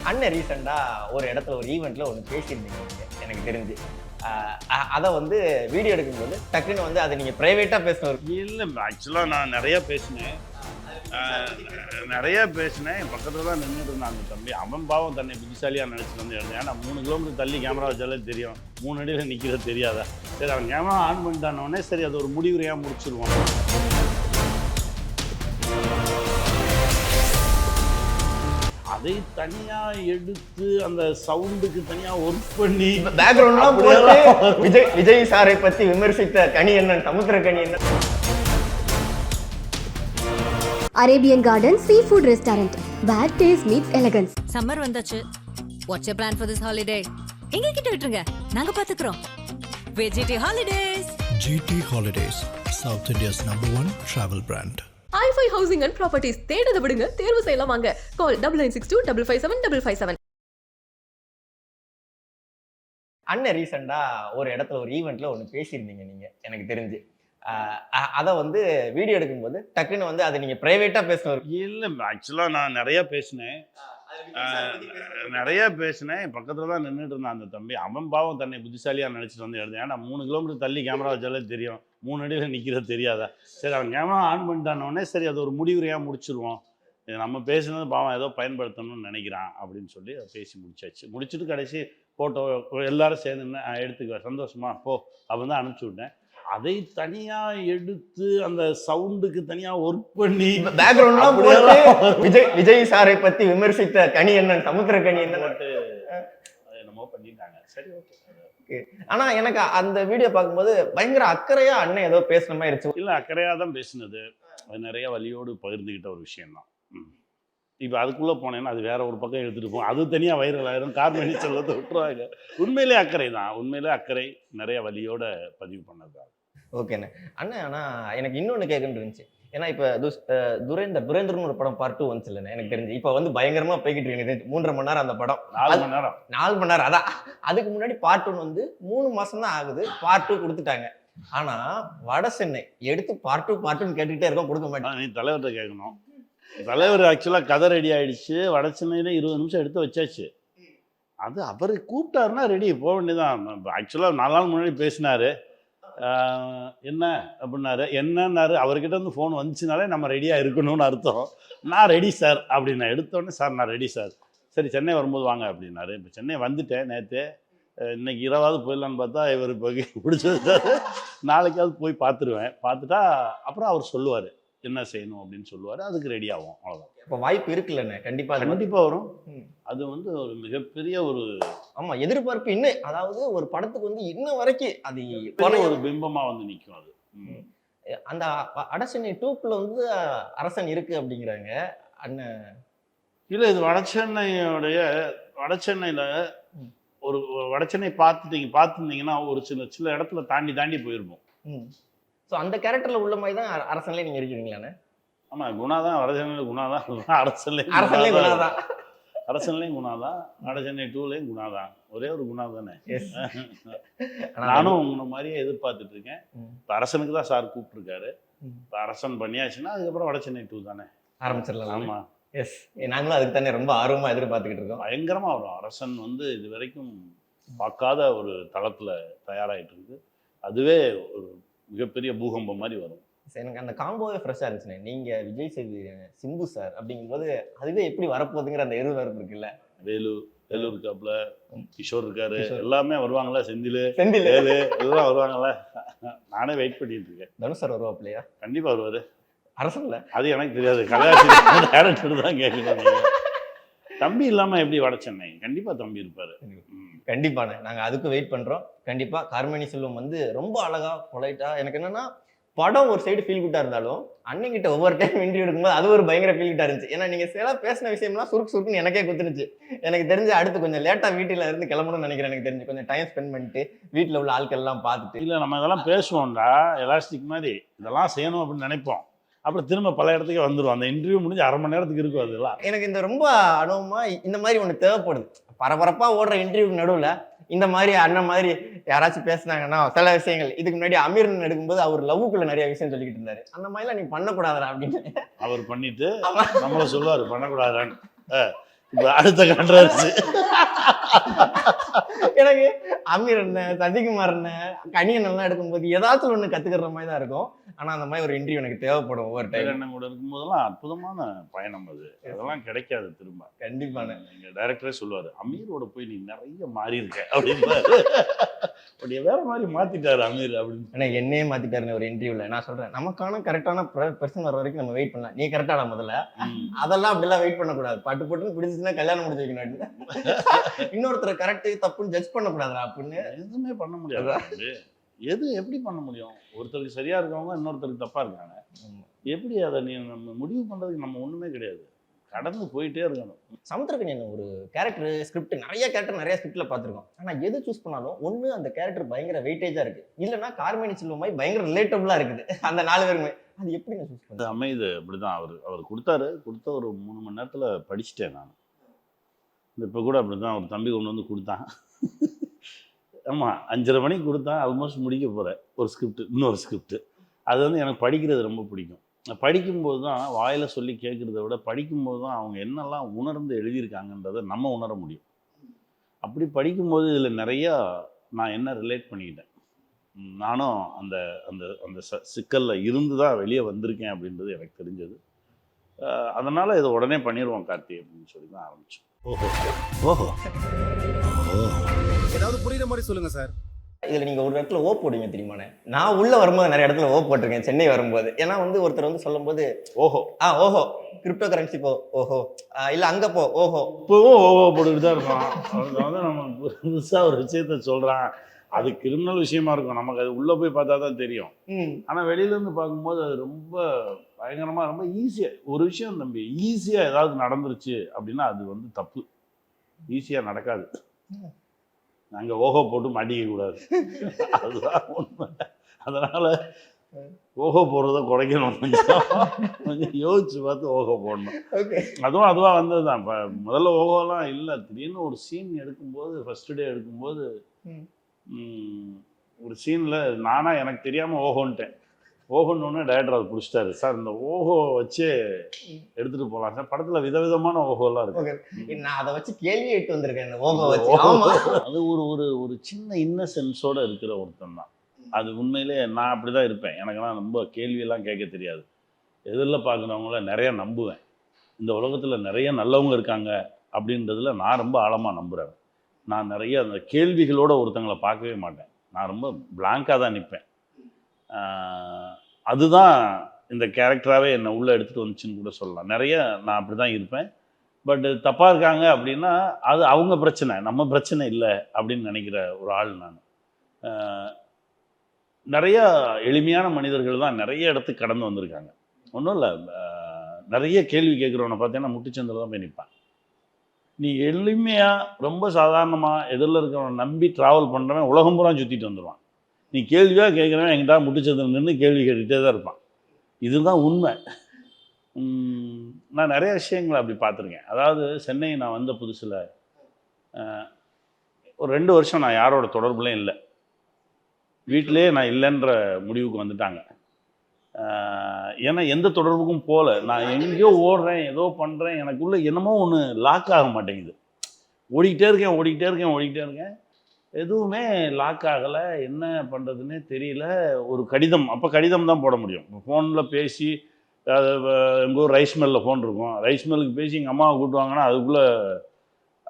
அண்ணன் ரீசெண்டா ஒரு இடத்துல ஒரு ஈவெண்ட்ல ஒன்று பேசியிருந்தீங்க நீங்க, எனக்கு தெரிஞ்சு. அதை வந்து வீடியோ எடுக்கும்போது டக்குன்னு வந்து அதை நீங்க பிரைவேட்டா பேசணும். இல்லை, ஆக்சுவலாக நான் நிறையா பேசினேன். என் பக்கத்தில் தான் நின்றுட்டு இருந்தான் அந்த தம்பி. அவன் பாவம் தன்னை புத்திசாலியாக நினச்சிட்டு வந்து எழுந்தேன். ஏன்னா 3 கிலோமீட்டர் தள்ளி கேமரா வச்சாலே தெரியும், 3 அடியில் நிற்கிறது தெரியாதா. சரி, அவன் கேமரா ஆன் பண்ணிட்டானோடனே சரி அது ஒரு முடிவுரையாக முடிச்சிருவான். அதை தனியா எடுத்து அந்த சவுண்டுக்கு தனியா ஒர்க் பண்ணி பேக்ரவுண்ட்லாம் போட்டு விஜய் சாரை பத்தி விமர்சித்த கனி அண்ணன் சமுத்திர கனி அண்ணன். Arabian garden sea food restaurant, where taste meets elegance. Summer வந்தாச்சு. What's your plan for this holiday? எங்க கிட்ட விட்டுருங்க, நாங்க பாத்துக்கிறோம். VGT holidays. GT Holidays, South India's #1 travel brand. i5 housing and properties தேடுத விடுங்க, தேர்வு செய்யலாம் வாங்க. கால் 9962557557. அண்ணன் ரீசெண்டா ஒரு இடத்துல ஒரு ஈவெண்ட்ல ஒன்று பேசியிருந்தீங்க நீங்க, எனக்கு தெரிஞ்சு. அதை வந்து வீடியோ எடுக்கும்போது டக்குன்னு வந்து அதை நீங்க பிரைவேட்டா பேசணும். இல்லை, ஆக்சுவலாக நான் நிறையா பேசினேன். என் பக்கத்தில் தான் நின்றுட்டு இருந்தான் அந்த தம்பி. அவன் பாவம் தன்னை புத்திசாலியாக நினச்சிட்டு வந்து எழுந்தேன். ஏன்னா 3 கிலோமீட்டர் தள்ளி கேமரா வச்சாலே தெரியும், 3 அடியில் நிற்கிறது தெரியாதா. சரி, அவன் கேமரா ஆன் பண்ணிட்டானோடனே சரி அது ஒரு முடிவுரையாக முடிச்சிருவோம். இது நம்ம பேசுனது பாவம் ஏதோ பயன்படுத்தணும்னு நினைக்கிறான் அப்படின்னு சொல்லி அதை பேசி முடிச்சுட்டு கடைசி ஃபோட்டோ எல்லாரும் சேர்ந்து எடுத்துக்குவேன், சந்தோஷமா போ அப்படின்னு தான் அனுப்பிச்சி விட்டேன். அதை தனியா எடுத்து அந்த சவுண்டுக்கு தனியா ஒர்க் பண்ணி பேக்ரவுண்ட்லாம் போட்டு விஜய் சாரை பத்தி விமர்சித்த கனி அண்ணன் சமுத்திர கனி அண்ணன் போட்டு என்னமோ பண்ணிட்டாங்க. சரி, ஓகே. ஆனா எனக்கு அந்த வீடியோ பார்க்கும்போது பயங்கர அக்கறையா அண்ணன் ஏதோ பேசுன மாதிரி இருந்துச்சு. இல்லை, அக்கறையாக தான் பேசினது. அது நிறைய வலியோடு பகிர்ந்துக்கிட்ட ஒரு விஷயம்தான். இப்போ அதுக்குள்ளே போனேன்னா அது வேற ஒரு பக்கம் எடுத்துகிட்டு போகும், அது தனியாக வைரல் ஆயிரும், கார்மெனி செல்லத்தை விட்டுருவாங்க. உண்மையிலே அக்கறை தான், உண்மையிலே அக்கறை, நிறைய வலியோட பதிவு பண்ணது தான். ஓகேண்ணே. அண்ணன் ஆனால் எனக்கு இன்னொன்று கேட்கணுன்னு இருந்துச்சு. ஏன்னா இப்போ துரேந்தர்னு ஒரு படம் பார்ட் 2 வந்துச்சு இல்லைண்ணே, எனக்கு தெரிஞ்சு இப்போ வந்து பயங்கரமா போய்கிட்டு இருக்கு. 3.5 மணி நேரம் அந்த படம், 4 மணி நேரம். 4 மணி நேரம். அதான் அதுக்கு முன்னாடி பார்ட் 1 வந்து 3 மாசம் தான் ஆகுது, பார்ட் 2 கொடுத்துட்டாங்க. ஆனா வட சென்னை எடுத்து பார்ட் 2 கேட்டுக்கிட்டே இருக்கோம், கொடுக்க மாட்டேன். நீ தலைவர்கிட்ட கேட்கணும். தலைவர் ஆக்சுவலாக கதை ரெடி ஆகிடுச்சு, வட சென்னையில் 20 நிமிஷம் எடுத்து வச்சாச்சு. அது அவர் கூப்பிட்டாருன்னா ரெடி போக வேண்டியதான். ஆக்சுவலாக 4 நாள் முன்னாடி பேசினார். என்ன அப்படின்னாரு, என்னன்னாரு. அவர்கிட்ட இருந்து ஃபோன் வந்துச்சுனாலே நம்ம ரெடியாக இருக்கணும்னு அர்த்தம். நான் ரெடி சார் அப்படின்னு எடுத்தோடனே, சார் நான் ரெடி சார், சரி சென்னை வரும்போது வாங்க அப்படின்னாரு. இப்போ சென்னை வந்துட்டேன் நேற்று. இன்னைக்கு இரவாவது போயிடலான்னு பார்த்தா இவர் இப்போ பிடிச்சது. நாளைக்காவது போய் பார்த்துருவேன். பார்த்துட்டா அப்புறம் அவர் சொல்லுவார் என்ன செய்யணும் அப்படின்னு சொல்லுவார், அதுக்கு ரெடி ஆகும், அவ்வளோதான். இப்போ வாய்ப்பு இருக்குல்லண்ணே, கண்டிப்பாக வரும். அது வந்து ஒரு மிகப்பெரிய ஒரு எதிர்பார்ப்பு. இன்னும் அதாவது ஒரு படத்துக்கு வந்து இன்னும் வரைக்கும் அது ஒரு பிம்பமாக வந்து நிற்கும். அது அந்த வடசென்னை 2க்குள்ள வந்து அரசன் இருக்கு அப்படிங்கிறாங்க அண்ணன். இல்லை, இது வடசென்னையில் ஒரு வடசென்னை பார்த்துருந்தீங்கன்னா ஒரு சில இடத்துல தாண்டி போயிருப்போம். ஸோ அந்த கேரக்டரில் உள்ள மாதிரி தான் அரசன்லேயே நீங்கள் இருக்கிறீங்களாண்ணே? ஆமாம், குணா தான். வடசென்னையில் குணா தான், அரசன்லேயும் குணா தான், வடசென்னை 2லேயும் குணா தான். ஒரே ஒரு குணா தானே. நானும் உங்களை மாதிரியே எதிர்பார்த்துட்டு இருக்கேன். இப்போ அரசனுக்கு தான் சார் கூப்பிட்டுருக்காரு. இப்போ அரசன் பண்ணியாச்சுன்னா அதுக்கப்புறம் வடசென்னை 2 தானே ஆரம்பிச்சிடலாம். ஆமாம், எஸ், நாங்களும் அதுக்கு தானே ரொம்ப ஆர்வமாக எதிர்பார்த்துக்கிட்டு இருக்கோம். பயங்கரமாக வரும். அரசன் வந்து இது வரைக்கும் பார்க்காத ஒரு தளத்தில் தயாராகிட்டு இருக்கு. அதுவே ஒரு மிகப்பெரிய பூகம்பம் மாதிரி வரும். எனக்கு அந்த காம்போவே ஃப்ரெஷ்ஷாக இருந்துச்சுண்ணே. நீங்கள் விஜய் சேதுபதி, சிம்பு சார் அப்படிங்கும்போது அதுவே எப்படி வரப்போகுதுங்கிற அந்த எதிர்பார்ப்பு இருக்குல்ல. வேலு இருக்காப்புல, கிஷோர் இருக்காரு, எல்லாமே வருவாங்களா, செந்தில் எல்லாம் வருவாங்களா. நானே வெயிட் பண்ணிட்டு இருக்கேன். தனுஷ் சார் வருவாப்லையா? கண்டிப்பாக வருவார். அரசன்ல அது எனக்கு தெரியாது, கலையாசி டேரக்டர் தான் கேட்கணும். தம்பி இல்லாமல் எப்படி வடசென்னை? கண்டிப்பாக தம்பி இருப்பார். கண்டிப்பாண்ணே, நாங்கள் அதுக்கு வெயிட் பண்ணுறோம். கண்டிப்பாக கார்மேனி செல்வம் வந்து ரொம்ப அழகாக பொலைட்டாக, எனக்கு என்னென்னா படம் ஒரு சைடு ஃபீல் குட்டாக இருந்தாலும் அண்ணங்கிட்ட ஒவ்வொரு டைம் இன்டர்வியூ எடுக்கும்போது அது ஒரு பயங்கர ஃபீல் குட்டாக இருந்துச்சு. ஏன்னா நீங்கள் சில பேசின விஷயம்லாம் சுருக்குன்னு எனக்கே குத்துருச்சு. எனக்கு தெரிஞ்சு அடுத்து கொஞ்சம் லேட்டாக வீட்டில் இருந்து கிளம்பணும்னு நினைக்கிறேன். எனக்கு தெரிஞ்சு கொஞ்சம் டைம் ஸ்பெண்ட் பண்ணிட்டு வீட்டில் உள்ள ஆட்கள் எல்லாம் பார்த்துட்டு. இல்லை, நம்ம இதெல்லாம் பேசுவோம்டா எலாஸ்டிக் மாதிரி, இதெல்லாம் செய்யணும் அப்படின்னு நினைப்போம். அப்புறம் திரும்ப பல இடத்துக்கு வந்துடும். அந்த இன்டர்வியூ முடிஞ்சு 1/2 மணி நேரத்துக்கு இருக்கும். அதெல்லாம் எனக்கு இந்த ரொம்ப அனுபவமாக இந்த மாதிரி ஒன்று தேவைப்படுது. பரபரப்பாக ஓடுற இன்டர்வியூக்கு நடுவில் இந்த மாதிரி அண்ணன் மாதிரி யாராச்சும் பேசுனாங்கன்னா சில விஷயங்கள், இதுக்கு முன்னாடி அமீர் எடுக்கும்போது அவர் லவ்வுக்குள்ள நிறைய விஷயம் சொல்லிக்கிட்டு இருந்தாரு. அந்த மாதிரிலாம் நீ பண்ணக்கூடாதா அப்படின்னு அவர் பண்ணிட்டு நம்மள சொல்லுவார் பண்ணக்கூடாதான்னு. இப்போ அடுத்த கான்ட்ரவர்சி. எனக்கு அமீர் அண்ணன், சசிகுமார் அண்ணன், கனியன் எல்லாம் எடுக்கும்போது ஏதாச்சும் ஒண்ணு கத்துக்கிற மாதிரி தான் இருக்கும். ஆனா அந்த மாதிரி ஒரு இன்டர்வியூ எனக்கு தேவைப்படும் ஒவ்வொரு டைம். அண்ணன் கூட இருக்கும்போதெல்லாம் அற்புதமான பயணம் அது. அதெல்லாம் கிடைக்காது திரும்ப. கண்டிப்பான எங்க டைரக்டரே சொல்லுவாரு, அமீரோட போய் நீ நிறைய மாறி இருக்க அப்படின்றாரு. அப்படியே வேற மாதிரி மாத்திட்டாரு அமீர் அப்படின்னு. ஆனா என்னையே மாத்திட்டாருன்னு ஒரு இன்டர்வியூல நான் சொல்றேன், நமக்கான கரெக்டான பர்சன் வர வரைக்கும் நம்ம வெயிட் பண்ணலாம். நீ கரெக்டான முதல்ல அதெல்லாம் அப்படிலாம் வெயிட் பண்ணக்கூடாது. பட்டு பட்டுன்னு பிடிச்சிச்சுன்னா கல்யாணம் முடிச்சு வைக்கணும். இன்னொருத்தரை கரெக்ட் தப்புன்னு ஜட்ஜ் பண்ணக்கூடாதுடா அப்படின்னு. எதுவுமே பண்ண முடியாது. எது எப்படி பண்ண முடியும்? ஒருத்தருக்கு சரியா இருக்கவங்க இன்னொருத்தருக்கு தப்பா இருக்காங்க. எப்படி அதை நீ நம்ம முடிவு பண்றதுக்கு நம்ம ஒண்ணுமே கிடையாது. கடந்து போயிட்டே இருக்கணும். சமுத்திரக்கனியன் ஒரு கேரக்டர் ஸ்கிரிப்ட் நிறைய கேரக்டர் நிறைய ஸ்கிரிப்ட்ல பார்த்துருக்கோம். ஆனா எது சூஸ் பண்ணாலும் ஒண்ணு அந்த கேரக்டர் பயங்கர வெயிட்டேஜா இருக்கு, இல்லைன்னா கார்மேனி செல்வம் மாதிரி பயங்கர ரிலேட்டபிளா இருக்குது அந்த 4 பேருமே. அது எப்படி நான் சூஸ் அது பண்ணேன்? அமையுது அப்படிதான். அவர் கொடுத்த ஒரு 3 மணி நேரத்துல படிச்சுட்டேன் நான். இப்போ கூட அப்படிதான் ஒரு தம்பி கொண்டு வந்து கொடுத்தான். ஆமாம், 5:30 மணிக்கு கொடுத்தான். ஆல்மோஸ்ட் முடிக்க போகிறேன் ஒரு ஸ்கிரிப்ட், இன்னொரு ஸ்கிரிப்ட். அது வந்து எனக்கு படிக்கிறது ரொம்ப பிடிக்கும். படிக்கும்போது தான் வாயில் சொல்லி கேட்குறத விட படிக்கும்போது தான் அவங்க என்னெல்லாம் உணர்ந்து எழுதியிருக்காங்கன்றதை நம்ம உணர முடியும். அப்படி படிக்கும்போது இதில் நிறையா நான் என்ன ரிலேட் பண்ணிக்கிட்டேன். நானும் அந்த அந்த அந்த சிக்கலில் இருந்து தான் வெளியே வந்திருக்கேன் அப்படின்றது எனக்கு தெரிஞ்சது. அதனால் இதை உடனே பண்ணிடுவோம் கார்த்தி அப்படின்னு சொல்லி தான் ஆரம்பித்தோம். ஓஹோ ஓஹோ ஓ ஏதாவது புரியுற மாதிரி சொல்லுங்க சார். இதுல நீங்க ஒரு இடத்துல ஓ போடுவீங்க தெரியுமாண்ணே? நான் உள்ள வரும்போது நிறைய இடத்துல ஓ போட்டிருக்கேன் சென்னை வரும்போது. ஏன்னா வந்து ஒருத்தர் வந்து சொல்லும் போது ஓஹோ ஓஹோ கிரிப்டோ கரன்சி போ ஓஹோ, இல்ல அங்க போ ஓஹோ. இப்போவும் ஓஹோ போட்டுக்கிட்டு தான் இருப்பான். அவனுக்கு வந்து நம்ம புதுசாக ஒரு விஷயத்த சொல்கிறான். அது கிரிமினல் விஷயமா இருக்கும், நமக்கு அது உள்ளே போய் பார்த்தா தான் தெரியும். ஆனால் வெளியிலேருந்து பார்க்கும்போது அது ரொம்ப பயங்கரமாக ரொம்ப ஈஸியாக ஒரு விஷயம் தம்பி, ஈஸியாக ஏதாவது நடந்துருச்சு அப்படின்னா அது வந்து தப்பு. ஈஸியாக நடக்காது. நாங்கள் ஓஹோ போட்டு மாட்டிக்க கூடாது, அதுதான் உண்மை. அதனால் ஓஹோ போடுறத குறைக்கணும். கொஞ்சம் யோசிச்சு பார்த்து ஓஹோ போடணும். அதுவாக வந்தது தான். இப்போ முதல்ல ஓஹோலாம் இல்லை. திடீர்னு ஒரு சீன் எடுக்கும்போது, ஃபர்ஸ்ட் டே எடுக்கும்போது ஒரு சீனில் நானாக எனக்கு தெரியாமல் ஓஹோன்ட்டேன். ஓஹோன்னு டைரக்டர் அதை பிடிச்சிட்டாரு. சார் இந்த ஓஹோ வச்சு எடுத்துகிட்டு போகலாம் சார், படத்தில் விதவிதமான ஓஹோலாம் இருக்கு. நான் அதை வச்சு கேள்வி எடுத்து வந்திருக்கேன். ஓஹோ வச்சு அது ஒரு ஒரு ஒரு சின்ன இன்னசென்ஸோடு இருக்கிற ஒருத்தன் தான். அது உண்மையிலே நான் அப்படி தான் இருப்பேன். எனக்கெல்லாம் ரொம்ப கேள்வியெல்லாம் கேட்க தெரியாது. எதிரில் பார்க்குறவங்கள நிறையா நம்புவேன். இந்த உலகத்தில் நிறைய நல்லவங்க இருக்காங்க அப்படின்றதுல நான் ரொம்ப ஆழமாக நம்புகிறேன். நான் நிறைய அந்த கேள்விகளோடு ஒருத்தங்களை பார்க்கவே மாட்டேன். நான் ரொம்ப பிளாங்காக தான் நிற்பேன். அதுதான் இந்த கேரக்டராகவே என்னை உள்ளே எடுத்துகிட்டு வந்துச்சுன்னு கூட சொல்லலாம். நிறைய நான் அப்படி தான் இருப்பேன். பட் தப்பாக இருக்காங்க அப்படின்னா அது அவங்க பிரச்சனை, நம்ம பிரச்சனை இல்லை அப்படின்னு நினைக்கிற ஒரு ஆள் நான். நிறையா எளிமையான மனிதர்கள் தான் நிறைய இடத்துக்கு கடந்து வந்திருக்காங்க. ஒன்றும் இல்லை, நிறைய கேள்வி கேட்குறவனை பார்த்தீங்கன்னா முட்டுச்சந்தில் தான் போய் நிற்பான். நீ எளிமையாக ரொம்ப சாதாரணமாக எதிரில் இருக்கிறவனை நம்பி ட்ராவல் பண்ணுறவன் உலகம் பூரா சுற்றிட்டு வந்துடுவான். நீ கேள்வியாக கேட்குறவன் எங்கிட்ட முட்டுச்சந்தில் நின்று கேள்வி கேட்டுகிட்டே தான் இருப்பான். இதுதான் உண்மை. நான் நிறைய விஷயங்களை அப்படி பார்த்துருக்கேன். அதாவது சென்னை நான் வந்த புதுசில் ஒரு 2 வருஷம் நான் யாரோட தொடர்புலையும் இல்லை. வீட்டிலே நான் இல்லைன்ற முடிவுக்கு வந்துட்டாங்க. ஏன்னா எந்த தொடர்புக்கும் போகல. நான் எங்கேயோ ஓடுறேன், ஏதோ பண்ணுறேன், எனக்குள்ளே என்னமோ ஒன்று லாக் ஆக மாட்டேங்குது. ஓடிக்கிட்டே இருக்கேன், எதுவுமே லாக் ஆகலை. என்ன பண்ணுறதுன்னே தெரியல. ஒரு கடிதம், அப்போ கடிதம் தான் போட முடியும். ஃபோனில் பேசி, எங்கள் ஊர் ரைஸ் மில்லில் ஃபோன் இருக்கும், ரைஸ் மில்லுக்கு பேசி எங்கள் அம்மாவை கூப்பிட்டுவாங்கன்னா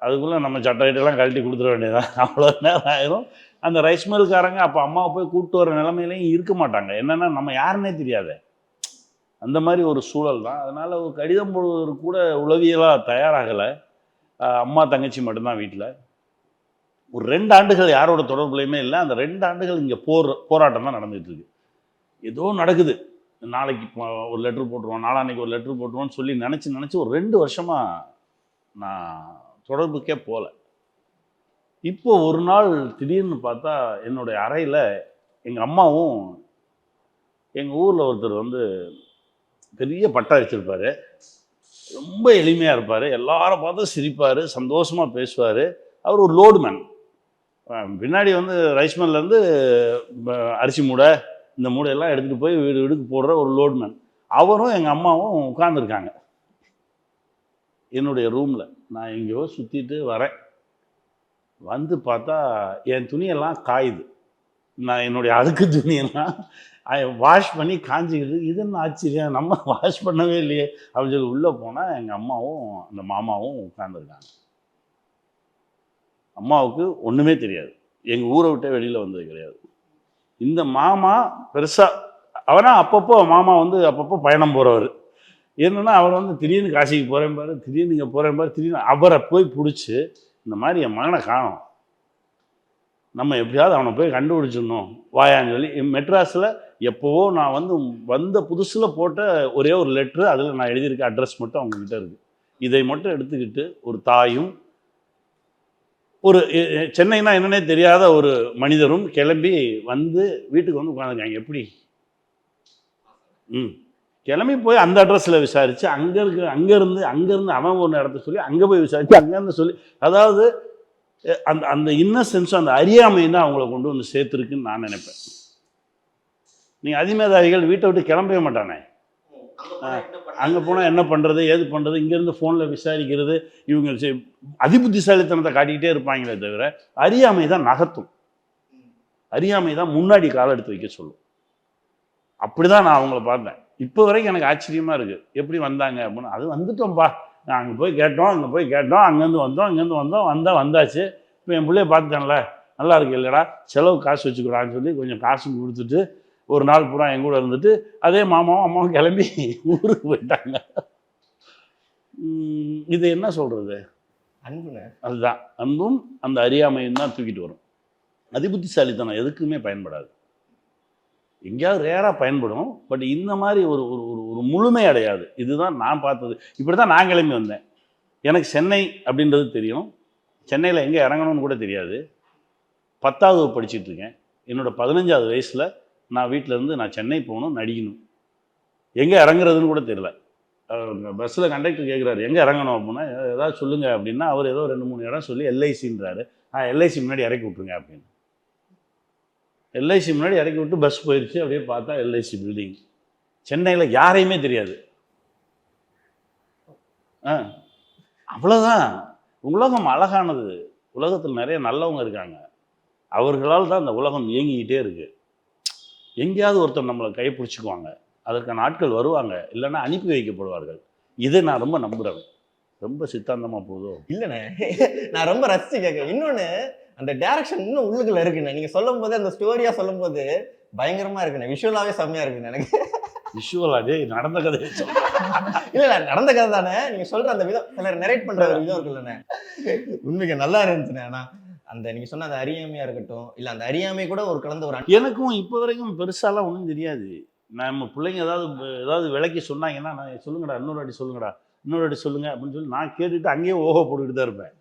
அதுக்குள்ளே நம்ம சட்டையெல்லாம் கழட்டி கொடுத்துட வேண்டியதான். அவ்வளோ நேரம் ஆயிரும். அந்த ரைஸ் மில்லுக்காரங்க அப்போ அம்மாவை போய் கூப்பிட்டு வர நிலைமையிலையும் இருக்க மாட்டாங்க. என்னென்னா நம்ம யாருன்னே தெரியாது. அந்த மாதிரி ஒரு சூழல் தான். அதனால் ஒரு கடிதம் போடுவதற்கு கூட உளவியலாக தயாராகலை. அம்மா தங்கச்சி மட்டும்தான் வீட்டில். ஒரு 2 ஆண்டுகள் யாரோட தொடர்புலையுமே இல்லை. அந்த 2 ஆண்டுகள் இங்கே போராட்டம் தான் நடந்துகிட்டு இருக்கு. ஏதோ நடக்குது, நாளைக்கு ஒரு லெட்ரு போட்டுருவோம், நாளான்னைக்கு ஒரு லெட்ரு போட்டுருவோன்னு சொல்லி நினச்சி ஒரு 2 வருஷமாக நான் தொடர்புக்கே போகல. இப்போ ஒரு நாள் திடீர்னு பார்த்தா என்னுடைய அறையில் எங்கள் அம்மாவும், எங்கள் ஊரில் ஒருத்தர் வந்து பெரிய பட்டா வச்சுருப்பார், ரொம்ப எளிமையாக இருப்பார், எல்லாரும் பார்த்து சிரிப்பார், சந்தோஷமாக பேசுவார். அவர் ஒரு லோடுமேன். பின்னாடி வந்து ரைஸ் மில்லேருந்து அரிசி மூடை, இந்த மூடையெல்லாம் எடுத்துகிட்டு போய் வீடுக்கு போடுற ஒரு லோட்மேன். அவரும் எங்கள் அம்மாவும் உட்காந்துருக்காங்க. என்னுடைய ரூமில் நான் எங்கேயோ சுற்றிட்டு வரேன். வந்து பார்த்தா என் துணியெல்லாம் காயுது. நான் என்னுடைய அழுக்கு துணியெல்லாம் வாஷ் பண்ணி காஞ்சிக்கிது. இது என்ன ஆச்சரியம், நம்ம வாஷ் பண்ணவே இல்லையே அப்படின்னு சொல்லி உள்ளே போனால் எங்கள் அம்மாவும் அந்த மாமாவும் உட்காந்துருக்காங்க. அம்மாவுக்கு ஒன்றுமே தெரியாது, எங்கள் ஊரை விட்டே வெளியில் வந்தது கிடையாது. இந்த மாமா பெருசாக அவனா அப்பப்போ மாமா வந்து அப்பப்போ பயணம் போகிறவர். என்னென்னா அவர் வந்து திடீர்னு காசிக்கு போகிறேன் பாரு, திடீர்னு இங்கே போகிறேன் பாரு, திடீர்னு அவரை போய் பிடிச்சி இந்த மாதிரி என் மகனை காணோம், நம்ம எப்படியாவது அவனை போய் கண்டுபிடிச்சிடணும் வாயான்னு சொல்லி மெட்ராஸில் எப்போவோ நான் வந்து வந்த புதுசில் போட்ட ஒரே ஒரு லெட்ரு, அதில் நான் எழுதியிருக்க அட்ரஸ் மட்டும் அவங்கக்கிட்ட இருக்குது. இதை மட்டும் எடுத்துக்கிட்டு ஒரு தாயும் ஒரு சென்னைனா என்னன்னே தெரியாத ஒரு மனிதரும் கிளம்பி வந்து வீட்டுக்கு வந்து உட்காந்துருக்காங்க. எப்படி கிளம்பி போய் அந்த அட்ரஸில் விசாரித்து அங்கேருந்து அவன் ஒரு இடத்த சொல்லி அங்கே போய் விசாரித்து அங்கேருந்து சொல்லி, அதாவது அந்த அந்த இன்னசென்ஸும் அந்த அறியாமை தான் அவங்கள கொண்டு வந்து சேர்த்துருக்குன்னு நான் நினைப்பேன். நீங்கள் அதிமேதாவிகள் வீட்டை விட்டு கிளம்பவே மாட்டானே, அங்கே போனால் என்ன பண்ணுறது ஏது பண்ணுறது, இங்கேருந்து ஃபோனில் விசாரிக்கிறது, இவங்க அதிபுத்திசாலித்தனத்தை காட்டிக்கிட்டே இருப்பாங்களே தவிர அறியாமை தான் நகர்த்தும், அறியாமை தான் முன்னாடி காலம் எடுத்து வைக்க சொல்லும். அப்படி தான் நான் அவங்கள பார்த்தேன். இப்போ வரைக்கும் எனக்கு ஆச்சரியமாக இருக்குது எப்படி வந்தாங்க அப்படின்னு. அது வந்துட்டோம்ப்பா, நான் அங்கே போய் கேட்டோம் அங்கேருந்து வந்தோம் வந்தாச்சு. இப்போ என் பிள்ளைய பார்த்துட்டேன்ல, நல்லா இருக்கு இல்லைடா, செலவு காசு வச்சுக்கிறான்னு சொல்லி கொஞ்சம் காசு கொடுத்துட்டு ஒரு நாள் பூரா என் கூட இருந்துட்டு அதே மாமாவும் அம்மாவும் கிளம்பி ஊருக்கு போயிட்டாங்க. இது என்ன சொல்கிறது, அன்புன்னு. அதுதான் அன்பும் அந்த அறியாமையும் தான் தூக்கிட்டு வரும். அதிபுத்திசாலித்தனம் எதுக்குமே பயன்படாது, எங்கேயாவது ரேராக பயன்படும். பட் இந்த மாதிரி ஒரு ஒரு ஒரு முழுமை அடையாது. இதுதான் நான் பார்த்தது. இப்படி தான் நான் கிளம்பி வந்தேன். எனக்கு சென்னை அப்படின்றது தெரியும், சென்னையில் எங்கே இறங்கணும்னு கூட தெரியாது. 10வது படிச்சுட்டு இருக்கேன். என்னோடய 15வது வயசில் நான் வீட்டிலேருந்து நான் சென்னை போகணும், நடிக்கணும். எங்கே இறங்குறதுன்னு கூட தெரியல. பஸ்ஸில் கண்டக்டர் கேட்குறாரு எங்கே இறங்கணும் அப்படின்னா, ஏதாவது சொல்லுங்கள் அப்படின்னா அவர் ஏதோ 2-3 இடம் சொல்லி எல்ஐசின்றாரு. எல்ஐசி முன்னாடி இறக்கி விட்ருங்க அப்படின்னு. எல்ஐசி முன்னாடி இறக்கி விட்டு பஸ் போயிடுச்சு. அப்படியே பார்த்தா எல்ஐசி பில்டிங். சென்னையில் யாரையுமே தெரியாது. அவ்வளோதான். உலகம் அழகானது, உலகத்தில் நிறைய நல்லவங்க இருக்காங்க, அவர்களால் தான் இந்த உலகம் இயங்கிக்கிட்டே இருக்குது. எங்கேயாவது ஒருத்தர் நம்மளை கைப்பிடிச்சிக்குவாங்க, அதற்கான ஆட்கள் வருவாங்க, இல்லைன்னா அனுப்பி வைக்கப்படுவார்கள். இதை நான் ரொம்ப நம்புகிறேன். ரொம்ப சித்தாந்தமாக போதோ இல்லைண்ணே, நான் ரொம்ப ரசிச்சு கேட்குறேன். இன்னொன்று அந்த டேரக்ஷன் இன்னும் உள்ளுக்குள்ள இருக்குண்ணே. நீங்கள் சொல்லும் போது அந்த ஸ்டோரியாக சொல்லும் போது பயங்கரமாக இருக்குண்ணே, விஷுவலாகவே செம்மையாக இருக்குண்ணே எனக்கு. விஷுவலாகவே நடந்த கதை இல்லை நடந்த கதை தானே, நீங்கள் சொல்கிற அந்த விதம், சிலர் நரேட் பண்ணுற ஒரு விதம் இருக்குல்லண்ணே, உண்மைக்கு நல்லா இருந்துச்சுண்ணே. ஆனால் அந்த நீங்கள் சொன்ன அந்த அறியாமையாக இருக்கட்டும், இல்லை அந்த அறியாமை கூட ஒரு கலந்த ஒரு எனக்கும் இப்போ வரைக்கும் பெருசாலாம் ஒன்றும் தெரியாது. நம்ம பிள்ளைங்க ஏதாவது விலைக்கு சொன்னாங்கன்னா, நான் சொல்லுங்கடா இன்னொரு வாட்டி சொல்லுங்க அப்படின்னு சொல்லி நான் கேட்டுட்டு அங்கேயே ஓஹோ போட்டுக்கிட்டு தான் இருப்பேன்.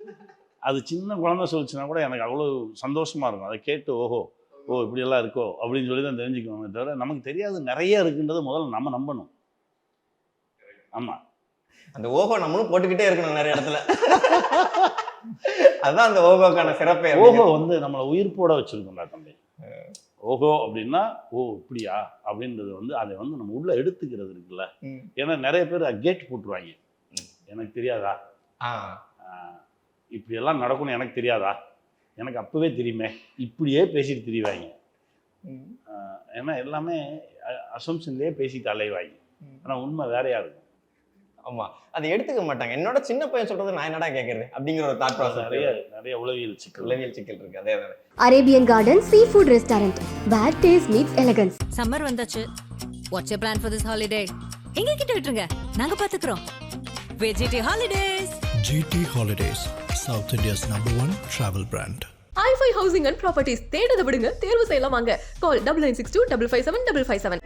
அது சின்ன குழந்தை சொல்லிச்சுன்னா கூட எனக்கு அவ்வளோ சந்தோஷமாக இருக்கும். அதை கேட்டு ஓ இப்படியெல்லாம் இருக்கோ அப்படின்னு சொல்லி தான் தெரிஞ்சுக்குவாங்க. தவிர நமக்கு தெரியாது நிறைய இருக்குன்றதை முதல்ல நம்ம நம்பணும். ஆமாம், அந்த ஓஹோ நம்மளும் போட்டுக்கிட்டே இருக்கணும் நிறைய இடத்துல. அதுதான் அந்த ஓகோக்கான சிறப்பே. ஓஹோ வந்து நம்மளை உயிர் போட வச்சிருக்கோம்டா தம்பி. ஓஹோ அப்படின்னா இப்படியா அப்படின்றது வந்து அதை வந்து நம்ம உள்ள எடுத்துக்கிறது இருக்குல்ல. ஏன்னா நிறைய பேர் கேட் போட்டுருவாங்க, எனக்கு தெரியாதா, இப்படியெல்லாம் நடக்கும்னு எனக்கு தெரியாதா, எனக்கு அப்பவே தெரியுமே, இப்படியே பேசிட்டு திரிவாங்க. ஏன்னா எல்லாமே அசம்ஷன்லேயே பேசிட்டு அலைவாங்க. ஆனால் உண்மை வேறையா இருக்கும். ஆமா, அதை எடுத்துக்க மாட்டாங்க. என்னோட சின்ன பையன் சொல்றது நான் என்னடா கேட்கறது அப்படிங்கிற ஒரு தாட் ப்ராசஸ். நிறைய உளவியல் சிக்கல் இருக்கு. அதே Arabian garden sea food restaurant, where taste meets elegance. Summer வந்தாச்சு. What's your plan for this holiday? எங்க கிட்ட விட்டுருங்க, நாங்க பாத்துக்கிறோம். VGT holidays. GT Holidays, South India's #1 travel brand. i5 housing and properties தேடுத விடுங்க, தேர்வு செய்யலாம் வாங்க. கால் 9962557557.